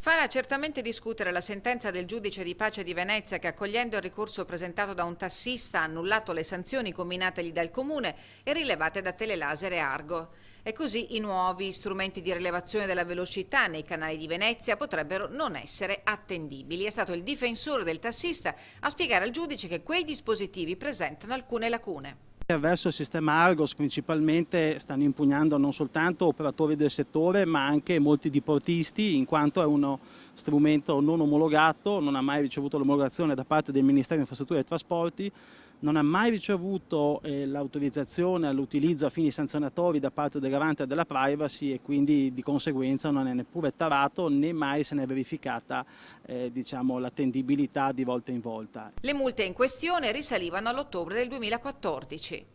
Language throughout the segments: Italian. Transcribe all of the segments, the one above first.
Farà certamente discutere la sentenza del giudice di pace di Venezia che, accogliendo il ricorso presentato da un tassista, ha annullato le sanzioni comminategli dal comune e rilevate da Telelaser e Argo. E così i nuovi strumenti di rilevazione della velocità nei canali di Venezia potrebbero non essere attendibili. È stato il difensore del tassista a spiegare al giudice che quei dispositivi presentano alcune lacune. Verso il sistema Argos principalmente stanno impugnando non soltanto operatori del settore ma anche molti diportisti, in quanto è uno strumento non omologato, non ha mai ricevuto l'omologazione da parte del Ministero delle Infrastrutture e Trasporti, non ha mai ricevuto l'autorizzazione all'utilizzo a fini sanzionatori da parte del garante della privacy e quindi di conseguenza non è neppure tarato né mai se ne è verificata l'attendibilità di volta in volta. Le multe in questione risalivano all'ottobre del 2014.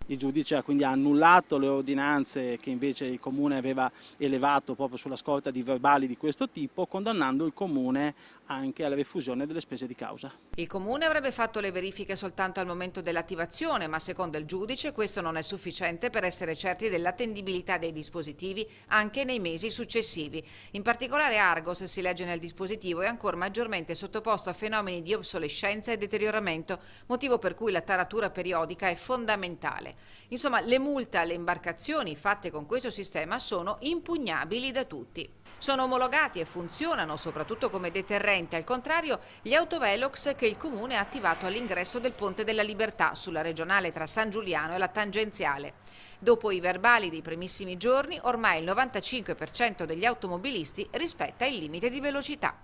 Il giudice quindi ha annullato le ordinanze che invece il Comune aveva elevato proprio sulla scorta di verbali di questo tipo, condannando il Comune anche alla refusione delle spese di causa. Il Comune avrebbe fatto le verifiche soltanto al momento dell'attivazione, ma secondo il giudice questo non è sufficiente per essere certi dell'attendibilità dei dispositivi anche nei mesi successivi. In particolare Argos, si legge nel dispositivo, è ancora maggiormente sottoposto a fenomeni di obsolescenza e deterioramento, motivo per cui la taratura periodica è fondamentale. Insomma, le multe alle imbarcazioni fatte con questo sistema sono impugnabili da tutti. Sono omologati e funzionano soprattutto come deterrenti, al contrario gli autovelox che il Comune ha attivato all'ingresso del Ponte della Libertà sulla regionale tra San Giuliano e la tangenziale. Dopo i verbali dei primissimi giorni, ormai il 95% degli automobilisti rispetta il limite di velocità.